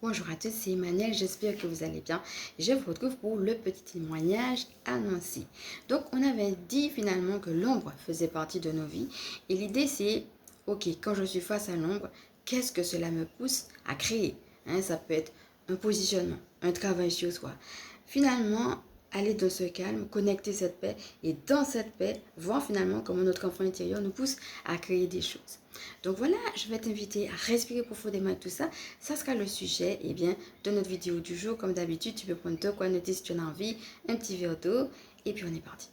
Bonjour à tous, c'est Emmanuel, j'espère que vous allez bien. Je vous retrouve pour le petit témoignage annoncé. Donc on avait dit finalement que l'ombre faisait partie de nos vies et l'idée c'est, ok, quand je suis face à l'ombre, qu'est-ce que cela me pousse à créer? Ça peut être un positionnement, un travail sur soi. Finalement, aller dans ce calme, connecter cette paix et dans cette paix, voir finalement comment notre enfant intérieur nous pousse à créer des choses. Donc voilà, je vais t'inviter à respirer profondément tout ça. Ça sera le sujet de notre vidéo du jour. Comme d'habitude, tu peux prendre de quoi noter si tu en as envie, un petit verre d'eau et puis on est parti.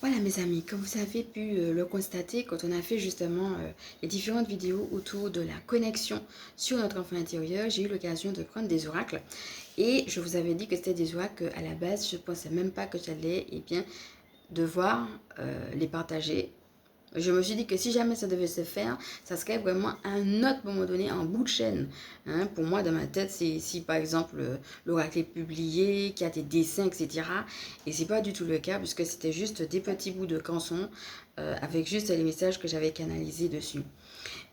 Voilà mes amis, comme vous avez pu le constater quand on a fait justement les différentes vidéos autour de la connexion sur notre enfant intérieur, j'ai eu l'occasion de prendre des oracles et je vous avais dit que c'était des oracles qu'à la base je ne pensais même pas que j'allais devoir les partager. Je me suis dit que si jamais ça devait se faire, ça serait vraiment à un autre moment donné, en bout de chaîne. Pour moi, dans ma tête, c'est si par exemple l'oracle est publié, qu'il y a des dessins, etc. Et c'est pas du tout le cas, puisque c'était juste des petits bouts de canson avec juste les messages que j'avais canalisés dessus.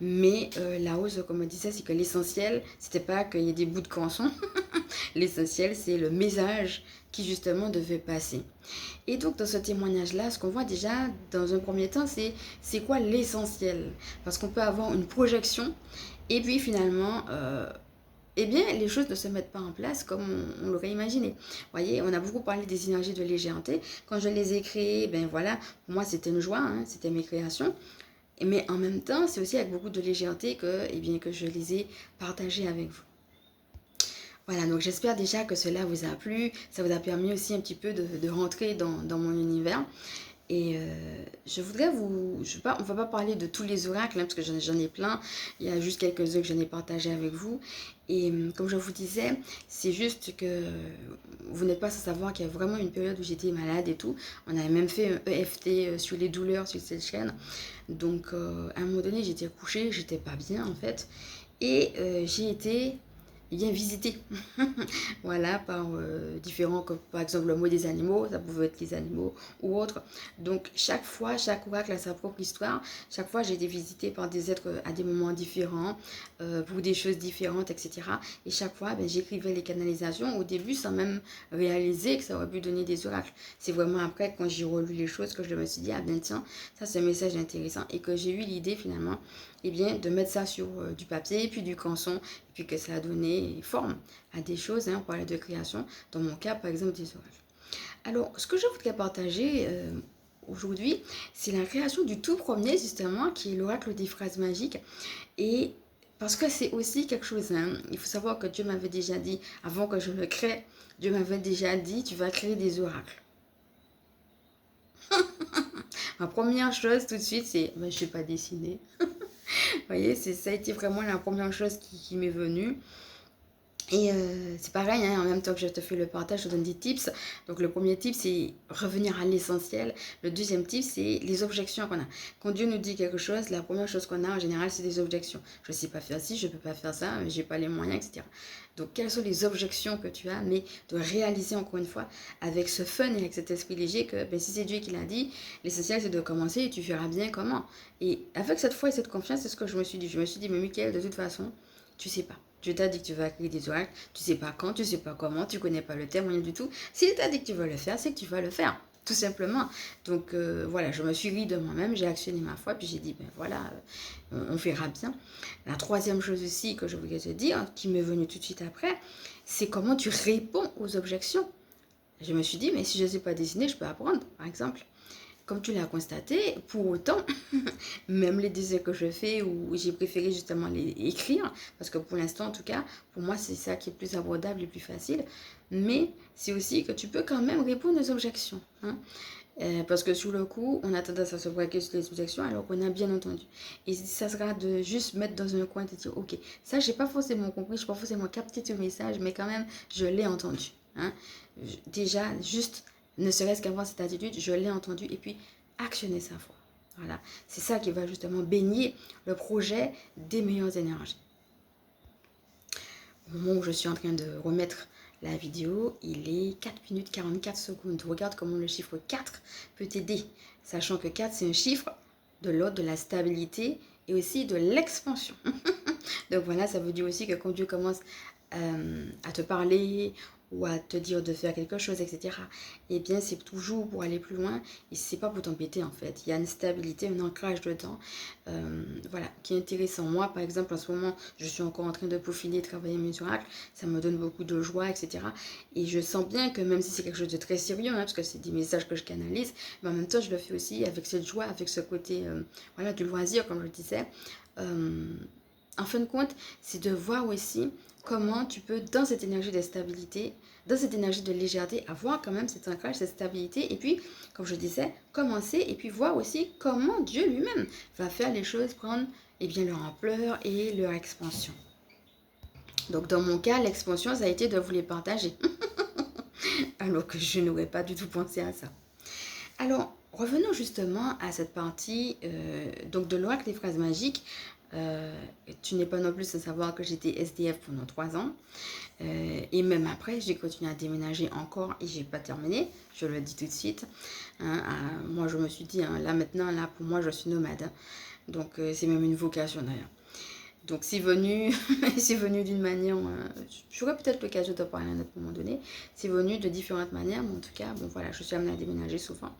Mais la hausse, comme on disait, c'est que l'essentiel, c'était pas qu'il y ait des bouts de canson. L'essentiel, c'est le message qui justement devait passer. Et donc dans ce témoignage-là, ce qu'on voit déjà dans un premier temps, c'est quoi l'essentiel? Parce qu'on peut avoir une projection et puis finalement, les choses ne se mettent pas en place comme on l'aurait imaginé. Vous voyez, on a beaucoup parlé des énergies de légèreté. Quand je les ai créées, pour moi c'était une joie, c'était mes créations. Mais en même temps, c'est aussi avec beaucoup de légèreté que je les ai partagées avec vous. Voilà, donc j'espère déjà que cela vous a plu. Ça vous a permis aussi un petit peu de rentrer dans mon univers. Et je voudrais on ne va pas parler de tous les oracles, parce que j'en ai plein. Il y a juste quelques-uns que j'en ai partagés avec vous. Et comme je vous disais, c'est juste que vous n'êtes pas sans savoir qu'il y a vraiment une période où j'étais malade et tout. On avait même fait un EFT sur les douleurs sur cette chaîne. Donc à un moment donné, j'étais couchée, j'étais pas bien en fait. Et j'ai été visiter. Voilà, par différents, comme par exemple le mot des animaux, ça pouvait être les animaux ou autres. Donc chaque fois, chaque oracle a sa propre histoire. Chaque fois, j'ai été visitée par des êtres à des moments différents, pour des choses différentes, etc. Et chaque fois, j'écrivais les canalisations au début sans même réaliser que ça aurait pu donner des oracles. C'est vraiment après, quand j'ai relu les choses, que je me suis dit, ah ben tiens, ça c'est un message intéressant. Et que j'ai eu l'idée finalement, de mettre ça sur du papier, puis du canson, et puis que ça a donné forme à des choses. On parlait de création, dans mon cas par exemple des oracles. Alors ce que je voudrais partager aujourd'hui, c'est la création du tout premier justement, qui est l'oracle des phrases magiques. Et parce que c'est aussi quelque chose, il faut savoir que Dieu m'avait déjà dit, avant que je le crée, Dieu m'avait déjà dit, tu vas créer des oracles. Ma première chose tout de suite, c'est, je ne suis pas dessinée. Vous voyez, ça a été vraiment la première chose qui m'est venue. Et c'est pareil, en même temps que je te fais le partage, je te donne des tips. Donc le premier tip, c'est revenir à l'essentiel. Le deuxième tip, c'est les objections qu'on a. Quand Dieu nous dit quelque chose, la première chose qu'on a en général, c'est des objections. Je ne sais pas faire ci, je ne peux pas faire ça, je n'ai pas les moyens, etc. Donc quelles sont les objections que tu as, mais de réaliser encore une fois avec ce fun et avec cet esprit léger que si c'est Dieu qui l'a dit, l'essentiel c'est de commencer et tu feras bien comment. Et avec cette foi et cette confiance, c'est ce que je me suis dit. Je me suis dit, mais Michael, de toute façon, tu sais pas. Dieu t'a dit que tu vas créer des oracles, tu sais pas quand, tu sais pas comment, tu connais pas le terme, rien du tout. S'il t'a dit que tu vas le faire, c'est que tu vas le faire, tout simplement. Donc voilà, je me suis ris de moi-même, j'ai actionné ma foi, puis j'ai dit, on verra bien. La troisième chose aussi que je voulais te dire, qui m'est venue tout de suite après, c'est comment tu réponds aux objections. Je me suis dit, mais si je ne sais pas dessiner, je peux apprendre, par exemple. Comme tu l'as constaté, pour autant, même les dessins que je fais, où j'ai préféré justement les écrire, parce que pour l'instant, en tout cas, pour moi, c'est ça qui est plus abordable et plus facile. Mais c'est aussi que tu peux quand même répondre aux objections. Parce que sur le coup, on a tendance à se braquer sur les objections alors qu'on a bien entendu. Et ça sera de juste mettre dans un coin et de dire, ok, ça, j'ai pas forcément compris, je n'ai pas forcément capté ce message, mais quand même, je l'ai entendu. Déjà, juste ne serait-ce qu'avoir cette attitude, je l'ai entendu, et puis actionner sa foi. Voilà, c'est ça qui va justement baigner le projet des meilleures énergies. Au moment où je suis en train de remettre la vidéo, il est 4 minutes 44 secondes. Regarde comment le chiffre 4 peut t'aider, sachant que 4 c'est un chiffre de l'ordre de la stabilité et aussi de l'expansion. Donc voilà, ça veut dire aussi que quand Dieu commence à te parler ou à te dire de faire quelque chose, etc., eh bien, c'est toujours pour aller plus loin et c'est pas pour t'embêter en fait. Il y a une stabilité, un ancrage dedans, voilà, qui est intéressant. Moi, par exemple, en ce moment, je suis encore en train de peaufiner, travailler mes oracles, ça me donne beaucoup de joie, etc. Et je sens bien que même si c'est quelque chose de très sérieux, parce que c'est des messages que je canalise, mais en même temps, je le fais aussi avec cette joie, avec ce côté, voilà, du loisir, comme je disais. En fin de compte, c'est de voir aussi comment tu peux, dans cette énergie de stabilité, dans cette énergie de légèreté, avoir quand même cet ancrage, cette stabilité. Et puis, comme je disais, commencer et puis voir aussi comment Dieu lui-même va faire les choses prendre bien, leur ampleur et leur expansion. Donc, dans mon cas, l'expansion, ça a été de vous les partager. Alors que je n'aurais pas du tout pensé à ça. Alors, revenons justement à cette partie donc de l'oracle des phrases magiques. Tu n'es pas non plus sans savoir que j'étais SDF pendant 3 ans. Et même après, j'ai continué à déménager encore et j'ai pas terminé. Je le dis tout de suite. Moi, je me suis dit, là maintenant, là pour moi, je suis nomade. Donc, c'est même une vocation d'ailleurs. Donc, c'est venu, c'est venu d'une manière. J'aurais peut-être l'occasion de parler à un autre moment donné. C'est venu de différentes manières, mais en tout cas, bon voilà, je suis amenée à déménager souvent.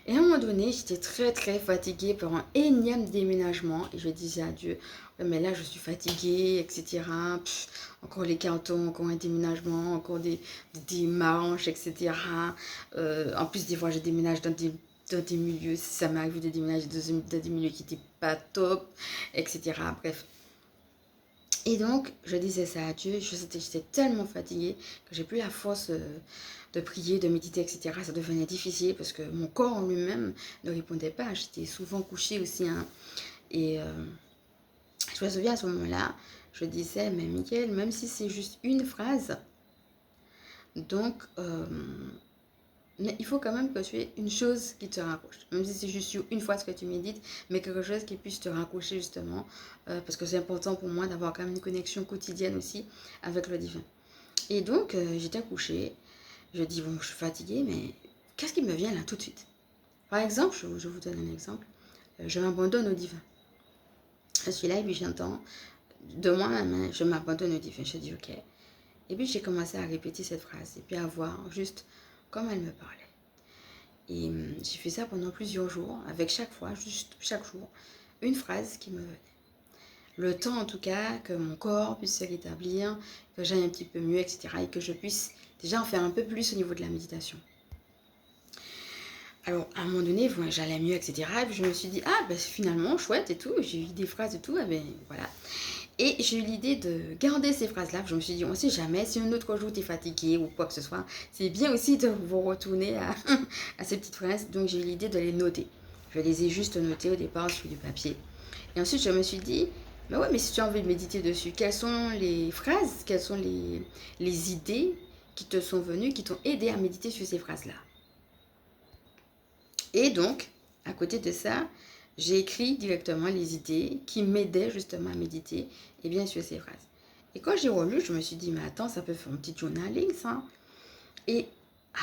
Et à un moment donné, j'étais très très fatiguée par un énième déménagement. Et je disais à Dieu, ouais, mais là je suis fatiguée, etc. Encore les cartons, encore un déménagement, encore des marches, etc. En plus, des fois, je déménage dans des milieux, ça m'arrive de déménager dans des milieux qui n'étaient pas top, etc. Bref. Et donc, je disais ça à Dieu, j'étais tellement fatiguée que j'ai plus la force de prier, de méditer, etc. Ça devenait difficile parce que mon corps en lui-même ne répondait pas. J'étais souvent couchée aussi. Et je me souviens à ce moment-là, je disais, mais Mickaël, même si c'est juste une phrase, donc, mais il faut quand même que tu aies une chose qui te raccroche. Même si c'est juste une fois ce que tu médites, mais quelque chose qui puisse te raccrocher justement. Parce que c'est important pour moi d'avoir quand même une connexion quotidienne aussi avec le divin. Et donc, j'étais couchée. Je dis, bon, je suis fatiguée, mais qu'est-ce qui me vient là tout de suite? Par exemple, je vous donne un exemple. Je m'abandonne au divin. Je suis là et puis j'entends de moi-même, je m'abandonne au divin. Je dis, ok. Et puis j'ai commencé à répéter cette phrase et puis à voir juste comment elle me parlait. Et j'ai fait ça pendant plusieurs jours, avec chaque fois, juste chaque jour, une phrase qui me venait. Le temps en tout cas que mon corps puisse se rétablir, que j'aille un petit peu mieux, etc. Et que je puisse déjà en faire un peu plus au niveau de la méditation. Alors à un moment donné, j'allais mieux, etc. Et puis je me suis dit, ah ben finalement, chouette et tout, j'ai eu des phrases et tout, et ben voilà. Et j'ai eu l'idée de garder ces phrases-là. Je me suis dit, on ne sait jamais, si un autre jour tu es fatigué ou quoi que ce soit, c'est bien aussi de vous retourner à ces petites phrases. Donc j'ai eu l'idée de les noter. Je les ai juste notées au départ sur du papier. Et ensuite, je me suis dit, mais ouais, mais si tu as envie de méditer dessus, quelles sont les phrases, quelles sont les idées qui te sont venues, qui t'ont aidé à méditer sur ces phrases-là. Et donc, à côté de ça, j'ai écrit directement les idées qui m'aidaient justement à méditer et bien sûr ces phrases. Et quand j'ai relu, je me suis dit, mais attends, ça peut faire un petit journaling, ça. Et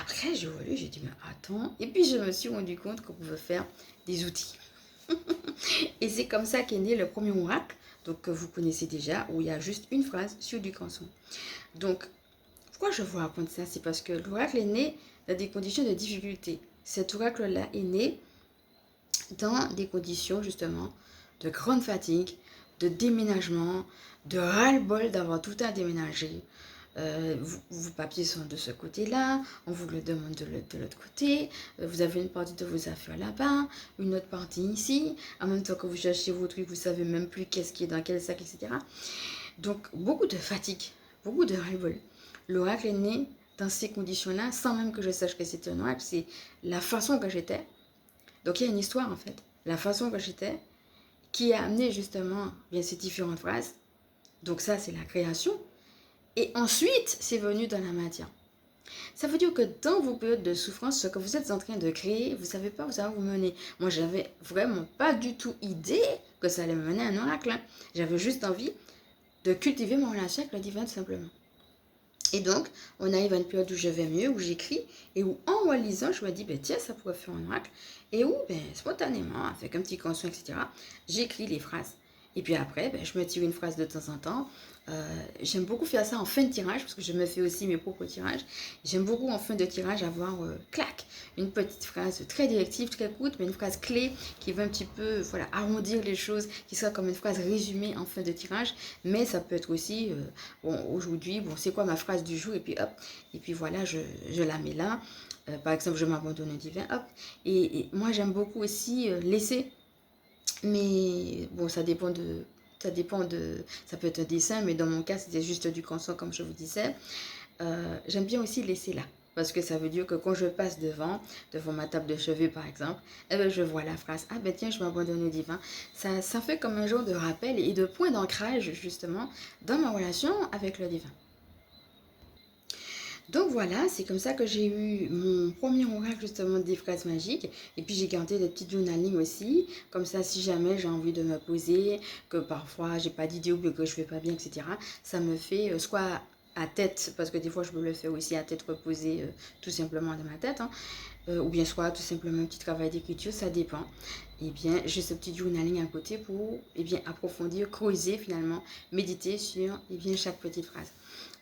après, j'ai relu, j'ai dit, mais attends. Et puis, je me suis rendu compte qu'on pouvait faire des outils. Et c'est comme ça qu'est né le premier oracle, donc que vous connaissez déjà, où il y a juste une phrase sur du canson. Donc, pourquoi je vous raconte ça? C'est parce que l'oracle est né dans des conditions de difficulté. Cet oracle-là est né dans des conditions justement de grande fatigue, de déménagement, de ras-le-bol d'avoir tout à déménager. Vos papiers sont de ce côté-là, on vous le demande de l'autre côté, vous avez une partie de vos affaires là-bas, une autre partie ici, en même temps que vous cherchez vos trucs, vous savez même plus qu'est-ce qui est dans quel sac, etc. Donc beaucoup de fatigue, beaucoup de ras-le-bol. L'oracle est né dans ces conditions-là, sans même que je sache que c'était un oracle, c'est la façon que j'étais. Donc il y a une histoire en fait, la façon que j'étais, qui a amené justement bien ces différentes phrases. Donc ça c'est la création. Et ensuite c'est venu dans la matière. Ça veut dire que dans vos périodes de souffrance, ce que vous êtes en train de créer, vous ne savez pas où ça va vous mener. Moi j'avais vraiment pas du tout idée que ça allait me mener à un oracle. J'avais juste envie de cultiver mon relation avec le divin tout simplement. Et donc, on arrive à une période où je vais mieux, où j'écris, et où en lisant, je me dis, ben, tiens, ça pourrait faire un oracle. Et où, ben, spontanément, avec un petit conscient, etc., j'écris les phrases. Et puis après, ben, je me tire une phrase de temps en temps. J'aime beaucoup faire ça en fin de tirage parce que je me fais aussi mes propres tirages. J'aime beaucoup en fin de tirage avoir clac, une petite phrase très directive, très courte, mais une phrase clé qui va un petit peu voilà, arrondir les choses, qui sera comme une phrase résumée en fin de tirage. Mais ça peut être aussi, bon, aujourd'hui, bon, c'est quoi ma phrase du jour, et puis hop, et puis voilà, je la mets là. Par exemple, je m'abandonne au divin, hop. Et moi, j'aime beaucoup aussi laisser, mais bon, ça peut être un dessin, mais dans mon cas, c'était juste du consent, comme je vous disais. J'aime bien aussi laisser là. Parce que ça veut dire que quand je passe devant ma table de chevet par exemple, eh ben, je vois la phrase, ah ben tiens, je m'abandonne au divin. Ça fait comme un genre de rappel et de point d'ancrage justement dans ma relation avec le divin. Donc voilà, c'est comme ça que j'ai eu mon premier oracle justement des phrases magiques. Et puis j'ai gardé des petites journaling aussi. Comme ça, si jamais j'ai envie de me poser, que parfois j'ai pas d'idée ou que je vais pas bien, etc. Ça me fait soit à tête, parce que des fois je me le fais aussi à tête reposée, tout simplement dans ma tête. Hein, ou bien soit tout simplement un petit travail d'écriture, ça dépend. Et bien, j'ai ce petit journaling à côté pour bien, approfondir, creuser finalement, méditer sur bien, chaque petite phrase.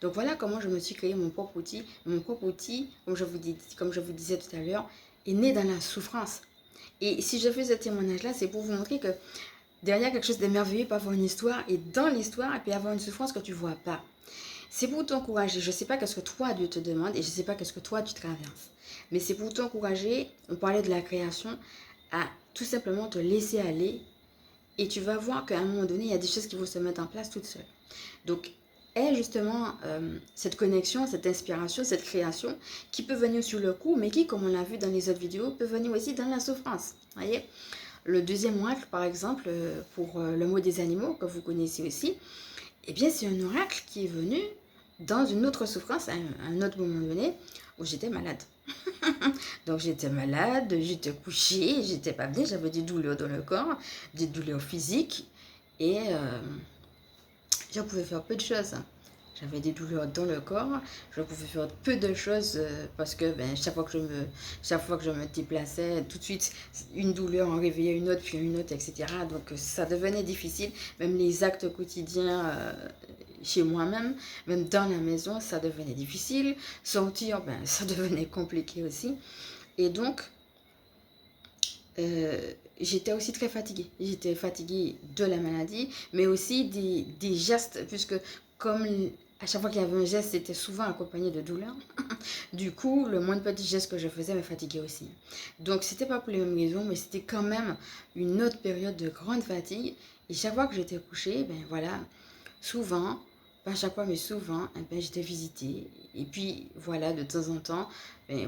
Donc voilà comment je me suis créé mon propre outil. Mon propre outil, comme je vous disais tout à l'heure, est né dans la souffrance. Et si je fais ce témoignage-là, c'est pour vous montrer que derrière quelque chose de merveilleux peut avoir une histoire, et dans l'histoire, il peut y avoir une souffrance que tu ne vois pas. C'est pour t'encourager. Je ne sais pas qu'est-ce que toi, Dieu te demande, et je ne sais pas qu'est-ce que toi, tu traverses. Mais c'est pour t'encourager, on parlait de la création, à tout simplement te laisser aller. Et tu vas voir qu'à un moment donné, il y a des choses qui vont se mettre en place toutes seules. Donc, est justement cette connexion, cette inspiration, cette création qui peut venir sur le coup, mais qui, comme on l'a vu dans les autres vidéos, peut venir aussi dans la souffrance. Voyez, le deuxième oracle, par exemple, pour le mot des animaux, que vous connaissez aussi, eh bien, c'est un oracle qui est venu dans une autre souffrance, à un autre moment donné, où j'étais malade. Donc, j'étais malade, j'étais couchée, j'étais pas bien, j'avais des douleurs dans le corps, des douleurs physiques, et je pouvais faire peu de choses. J'avais des douleurs dans le corps, je pouvais faire peu de choses parce que chaque fois que je me déplaçais, tout de suite, une douleur en réveillait une autre, puis une autre, etc. Donc ça devenait difficile. Même les actes quotidiens chez moi-même, même dans la maison, ça devenait difficile. Sortir, ça devenait compliqué aussi. Et donc, j'étais aussi très fatiguée. J'étais fatiguée de la maladie, mais aussi des gestes, puisque comme à chaque fois qu'il y avait un geste, c'était souvent accompagné de douleur. Du coup, le moins de petits gestes que je faisais me fatiguait aussi. Donc, c'était pas pour les mêmes raisons, mais c'était quand même une autre période de grande fatigue. Et chaque fois que j'étais couchée, voilà, souvent, pas chaque fois, mais souvent, j'étais visitée. Et puis, voilà, de temps en temps,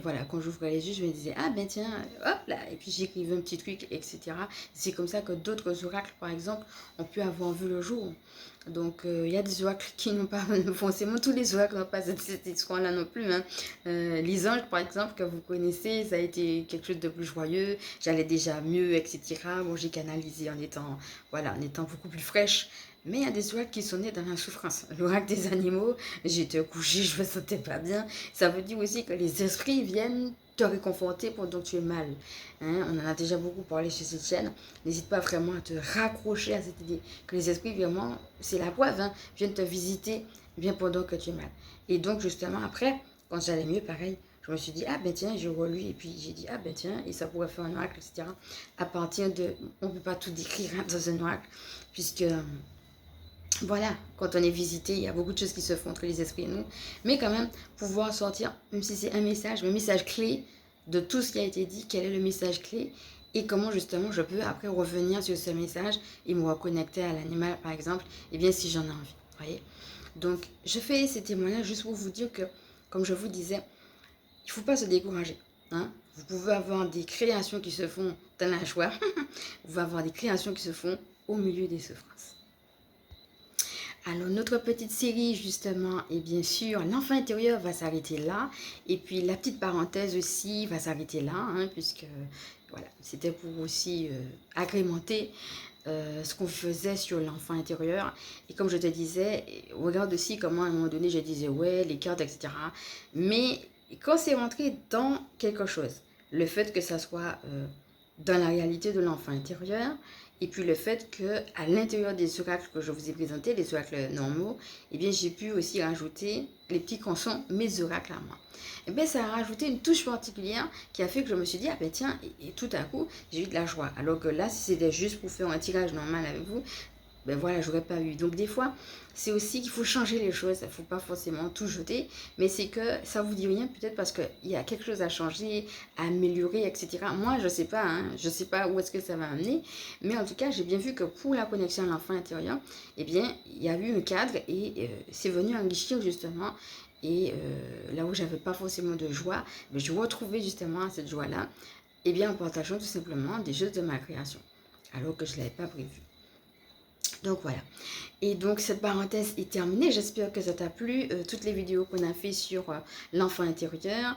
voilà, quand j'ouvrais les yeux, je me disais, ah ben tiens, hop là, et puis j'écrivais un petit truc, etc. C'est comme ça que d'autres oracles, par exemple, ont pu avoir vu le jour. Donc, il y a des oracles qui n'ont pas, forcément, tous les oracles n'ont pas cette histoire-là non plus. Hein. Les anges, par exemple, que vous connaissez, ça a été quelque chose de plus joyeux. J'allais déjà mieux, etc. Bon, j'ai canalisé voilà, en étant beaucoup plus fraîche. Mais il y a des oracles qui sont nés dans la souffrance. L'oracle des animaux, j'étais couchée, je me sentais pas bien. Ça veut dire aussi que les esprits viennent te réconforter pendant que tu es mal. Hein, on en a déjà beaucoup parlé sur cette chaîne. N'hésite pas vraiment à te raccrocher à cette idée. Que les esprits, vraiment, c'est la preuve, hein, viennent te visiter bien pendant que tu es mal. Et donc, justement, après, quand j'allais mieux, pareil, je me suis dit, ah ben tiens, je relis, et puis j'ai dit, ah ben tiens, et ça pourrait faire un oracle, etc. À partir de, on ne peut pas tout décrire hein, dans un oracle, puisque voilà, quand on est visité, il y a beaucoup de choses qui se font entre les esprits et nous. Mais quand même, pouvoir sortir, même si c'est un message clé de tout ce qui a été dit, quel est le message clé et comment justement je peux après revenir sur ce message et me reconnecter à l'animal par exemple, et bien si j'en ai envie. Voyez. Donc, je fais ces témoignages juste pour vous dire que, comme je vous disais, il ne faut pas se décourager. Hein. Vous pouvez avoir des créations qui se font dans la joie, vous pouvez avoir des créations qui se font au milieu des souffrances. Alors, notre petite série, justement, et bien sûr, l'enfant intérieur va s'arrêter là. Et puis, la petite parenthèse aussi va s'arrêter là, hein, puisque, voilà, c'était pour aussi agrémenter ce qu'on faisait sur l'enfant intérieur. Et comme je te disais, regarde aussi comment, à un moment donné, je disais, ouais, les cartes, etc. Mais quand c'est rentré dans quelque chose, le fait que ça soit dans la réalité de l'enfant intérieur, Et puis le fait que à l'intérieur des oracles que je vous ai présentés, les oracles normaux, eh bien j'ai pu aussi rajouter les petits qui sont mes oracles à moi. Eh bien ça a rajouté une touche particulière qui a fait que je me suis dit, ah ben tiens, et tout à coup, j'ai eu de la joie. Alors que là, si c'était juste pour faire un tirage normal avec vous, ben voilà, j'aurais pas eu. Donc des fois, c'est aussi qu'il faut changer les choses. Il ne faut pas forcément tout jeter, mais c'est que ça vous dit rien peut-être parce qu'il y a quelque chose à changer, à améliorer, etc. Moi, je sais pas, hein, je sais pas où est-ce que ça va amener, mais en tout cas, j'ai bien vu que pour la connexion à l'enfant intérieur, eh bien, il y a eu un cadre et c'est venu enrichir justement. Et là où j'avais pas forcément de joie, mais je retrouvais justement cette joie-là, eh bien, en partageant tout simplement des choses de ma création, alors que je ne l'avais pas prévu. Donc voilà. Et donc cette parenthèse est terminée. J'espère que ça t'a plu. Toutes les vidéos qu'on a fait sur l'enfant intérieur.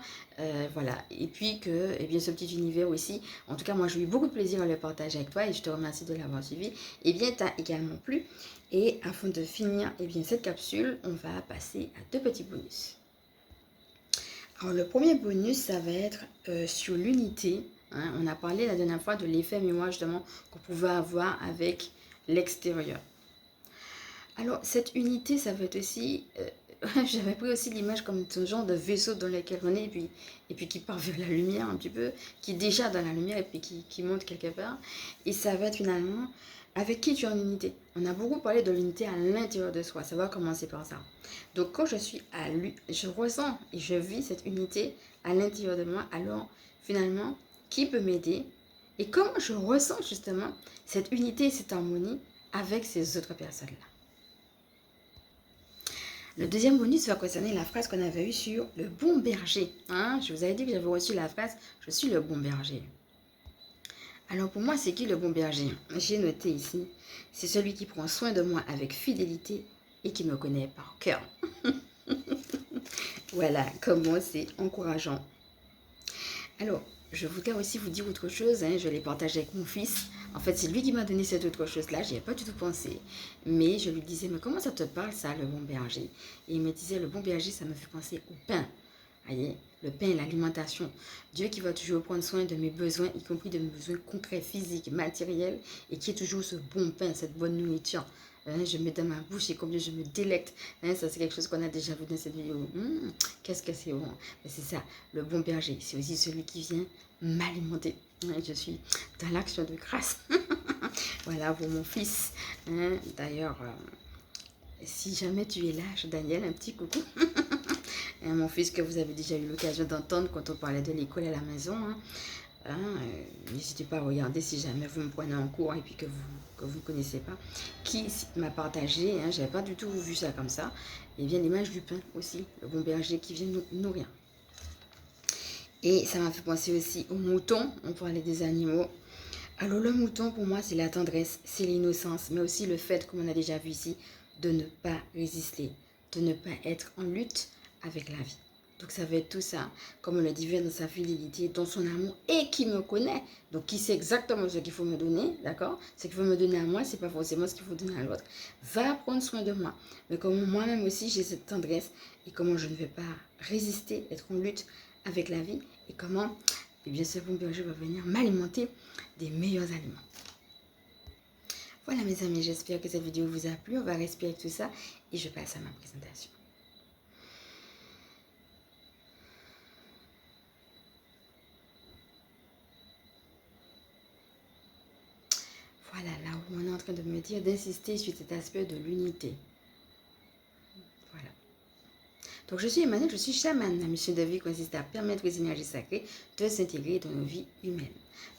Voilà. Et puis que eh bien, ce petit univers aussi. En tout cas, moi, j'ai eu beaucoup de plaisir à le partager avec toi et je te remercie de l'avoir suivi. Et bien, t'as également plu. Et afin de finir eh bien, cette capsule, on va passer à 2 petits bonus. Alors, le premier bonus, ça va être sur l'unité. Hein. On a parlé la dernière fois de l'effet mémoire justement qu'on pouvait avoir avec l'extérieur. Alors, cette unité, ça va être aussi... j'avais pris aussi l'image comme un genre de vaisseau dans lequel on est et puis qui part vers la lumière un petit peu, qui est déjà dans la lumière et puis qui monte quelque part. Et ça va être finalement avec qui tu es en unité. On a beaucoup parlé de l'unité à l'intérieur de soi. Ça va commencer par ça. Donc, quand je suis à lui, je ressens et je vis cette unité à l'intérieur de moi. Alors, finalement, qui peut m'aider? Et comment je ressens justement cette unité et cette harmonie avec ces autres personnes-là? Le deuxième bonus va concerner la phrase qu'on avait eue sur le bon berger. Hein? Je vous avais dit que j'avais reçu la phrase « Je suis le bon berger ». Alors pour moi, c'est qui le bon berger? J'ai noté ici. C'est celui qui prend soin de moi avec fidélité et qui me connaît par cœur. Voilà comment c'est encourageant. Alors, je voudrais aussi vous dire autre chose. Hein, je l'ai partagé avec mon fils. En fait, c'est lui qui m'a donné cette autre chose-là. Je n'y ai pas du tout pensé. Mais je lui disais, mais comment ça te parle ça, le bon berger? Et il me disait, le bon berger, ça me fait penser au pain. Voyez, le pain, l'alimentation. Dieu qui va toujours prendre soin de mes besoins, y compris de mes besoins concrets, physiques, matériels, et qui est toujours ce bon pain, cette bonne nourriture. Hein, je mets dans ma bouche et combien je me délecte. Hein, ça, c'est quelque chose qu'on a déjà vu dans cette vidéo. Qu'est-ce que c'est bon. Mais c'est ça, le bon berger. C'est aussi celui qui vient m'alimenter. Hein, je suis dans l'action de grâce. Voilà pour mon fils. Hein, d'ailleurs, si jamais tu es là, Daniel, un petit coucou. Mon fils que vous avez déjà eu l'occasion d'entendre quand on parlait de l'école à la maison. N'hésitez pas à regarder si jamais vous me prenez en cours et puis que vous ne connaissez pas. Qui m'a partagé, je n'avais pas du tout vu ça comme ça. Et bien l'image du pain aussi, le bon berger qui vient nous nourrir. Et ça m'a fait penser aussi au mouton, on parlait des animaux. Alors le mouton pour moi c'est la tendresse, c'est l'innocence, mais aussi le fait, comme on a déjà vu ici, de ne pas résister, de ne pas être en lutte avec la vie. Donc ça va être tout ça, comme on le dit dans sa fidélité, dans son amour, et qui me connaît, donc qui sait exactement ce qu'il faut me donner, d'accord? Ce qu'il faut me donner à moi, c'est pas forcément ce qu'il faut donner à l'autre, va prendre soin de moi. Mais comme moi-même aussi j'ai cette tendresse, et comment je ne vais pas résister, être en lutte avec la vie, et comment, eh bien ce bon berger va venir m'alimenter des meilleurs aliments. Voilà mes amis, j'espère que cette vidéo vous a plu, on va respirer tout ça, et je passe à ma présentation. Voilà, là où on est en train de me dire d'insister sur cet aspect de l'unité. Voilà. Donc je suis Emmanuel, je suis chamane. La mission de vie consiste à permettre aux énergies sacrées de s'intégrer dans nos vies humaines.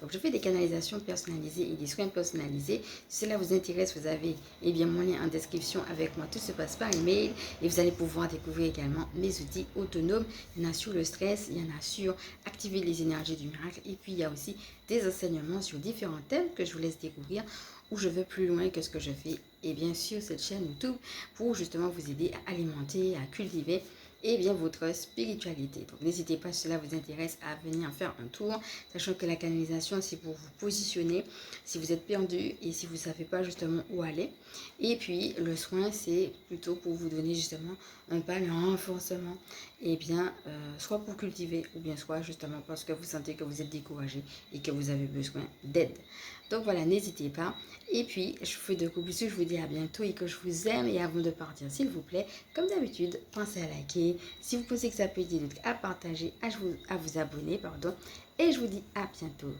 Donc je fais des canalisations personnalisées et des soins personnalisés. Si cela vous intéresse, vous avez mon lien en description avec moi. Tout se passe par email et vous allez pouvoir découvrir également mes outils autonomes. Il y en a sur le stress, il y en a sur activer les énergies du miracle et puis il y a aussi des enseignements sur différents thèmes que je vous laisse découvrir où je vais plus loin que ce que je fais et bien sûr cette chaîne YouTube pour justement vous aider à alimenter, à cultiver et bien votre spiritualité. Donc n'hésitez pas, si cela vous intéresse, à venir faire un tour, sachant que la canalisation, c'est pour vous positionner si vous êtes perdu et si vous ne savez pas justement où aller. Et puis le soin, c'est plutôt pour vous donner justement un pas, un renforcement, et bien soit pour cultiver ou bien soit justement parce que vous sentez que vous êtes découragé et que vous avez besoin d'aide. Donc voilà, n'hésitez pas. Et puis, je vous fais de gros bisous, je vous dis à bientôt et que je vous aime. Et avant de partir, s'il vous plaît, comme d'habitude, pensez à liker. Si vous pensez que ça peut aider d'autres, à partager, à vous abonner, pardon. Et je vous dis à bientôt.